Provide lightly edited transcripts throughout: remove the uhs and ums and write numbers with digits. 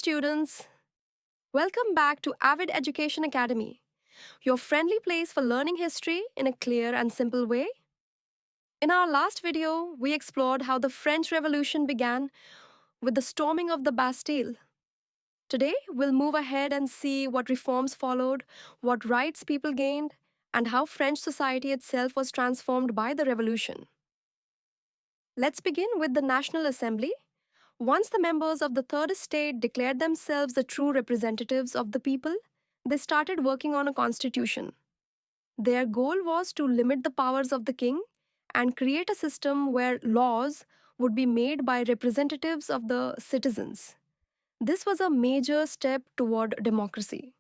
students. Welcome back to Avid Education Academy, your friendly place for learning history in a clear and simple way. In our last video, we explored how the French Revolution began with the storming of the Bastille. Today, we'll move ahead and see what reforms followed, what rights people gained, and how French society itself was transformed by the revolution. Let's begin with the National Assembly. Once the members of the Third Estate declared themselves the true representatives of the people, they started working on a constitution. Their goal was to limit the powers of the king and create a system where laws would be made by representatives of the citizens. This was a major step toward democracy.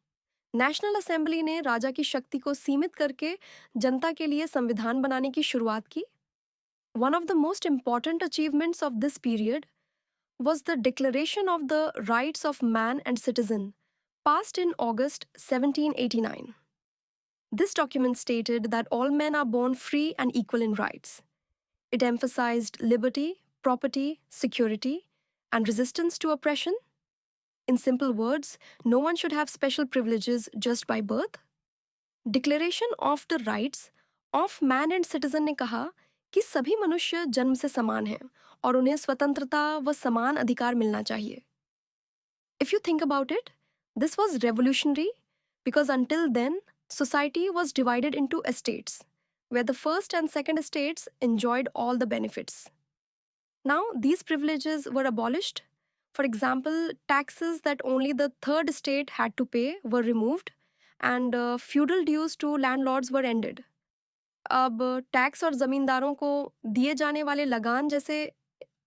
National assembly ने राजा की शक्ति को सीमित करके जनता के लिए संविधान बनाने की शुरुआत की. One of the most important achievements of this period was the Declaration of the Rights of Man and Citizen, passed in August 1789. This document stated that all men are born free and equal in rights. It emphasized liberty, property, security, and resistance to oppression. In simple words, no one should have special privileges just by birth. Declaration of the Rights of Man and Citizen ने कहा कि सभी मनुष्य जन्म से समान हैं और उन्हें स्वतंत्रता व समान अधिकार मिलना चाहिए. If you think about it, this was revolutionary because until then, society was divided into estates, where the first and second estates enjoyed all the benefits. Now, these privileges were abolished. For example, taxes that only the third estate had to pay were removed, and feudal dues to landlords were ended. अब tax और जमींदारों को दिए जाने वाले लगान जैसे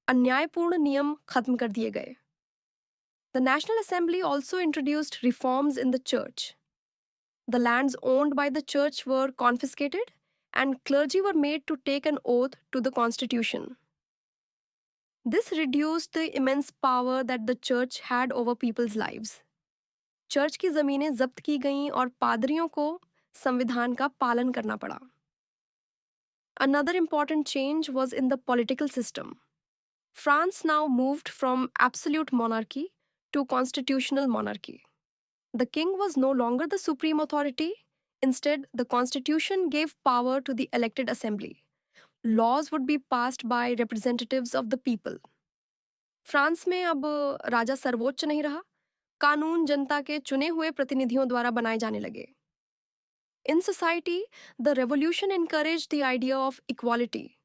अन्यायपूर्ण नियम खत्म कर दिए गए. The National Assembly also introduced reforms in the church. The lands owned by the church were confiscated, and clergy were made to take an oath to the constitution. This reduced the immense power that the church had over people's lives. Church की जमीनें जब्त की गईं और पादरियों को संविधान का पालन करना पड़ा. Another important change was in the political system. France now moved from absolute monarchy to constitutional monarchy. The king was no longer the supreme authority. Instead, the constitution gave power to the elected assembly. Laws would be passed by representatives of the people. France में अब राजा सर्वोच्च नहीं रहा, कानून जनता के चुने हुए प्रतिनिधियों द्वारा बनाए जाने लगे. In society, the revolution encouraged the idea of equality.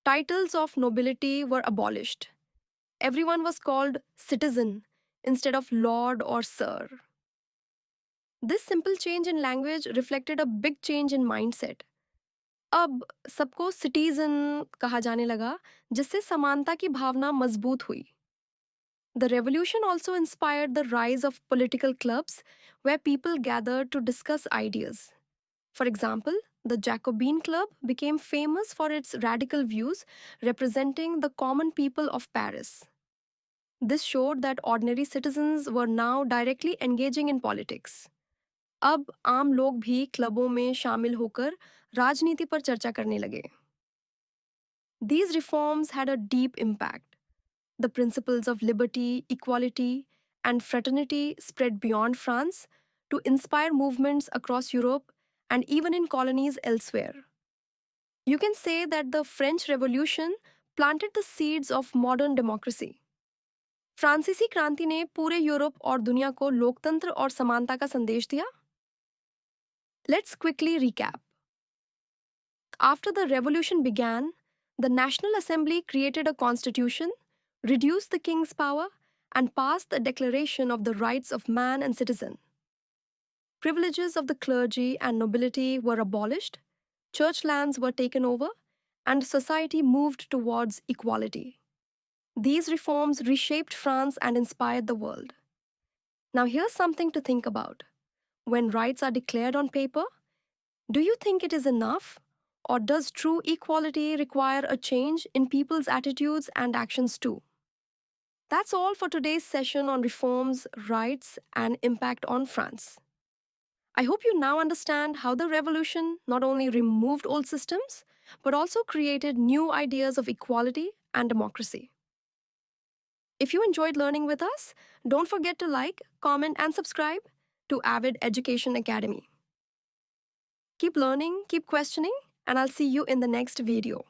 Titles of nobility were abolished. Everyone was called citizen instead of lord or sir. This simple change in language reflected a big change in mindset. अब सबको citizen कहा जाने लगा, जिससे समानता की भावना मजबूत हुई. The revolution also inspired the rise of political clubs where people gathered to discuss ideas. For example, the Jacobin Club became famous for its radical views representing the common people of Paris. This showed that ordinary citizens were now directly engaging in politics. अब आम लोग भी क्लबों में शामिल होकर राजनीति पर चर्चा करने लगे. These reforms had a deep impact. The principles of liberty, equality, and fraternity spread beyond France to inspire movements across Europe and even in colonies elsewhere. You can say that the French Revolution planted the seeds of modern democracy. फ्रांसीसी क्रांति ने पूरे Europe और दुनिया को लोकतंत्र और समानता का संदेश दिया. Let's quickly recap. After the revolution began, the National Assembly created a constitution, reduced the king's power, and passed the Declaration of the Rights of Man and Citizen. Privileges of the clergy and nobility were abolished, church lands were taken over, and society moved towards equality. These reforms reshaped France and inspired the world. Now here's something to think about. When rights are declared on paper, do you think it is enough? Or does true equality require a change in people's attitudes and actions too? That's all for today's session on reforms, rights, and impact on France. I hope you now understand how the revolution not only removed old systems, but also created new ideas of equality and democracy. If you enjoyed learning with us, don't forget to like, comment, and subscribe to Avid Education Academy. Keep learning, keep questioning, and I'll see you in the next video.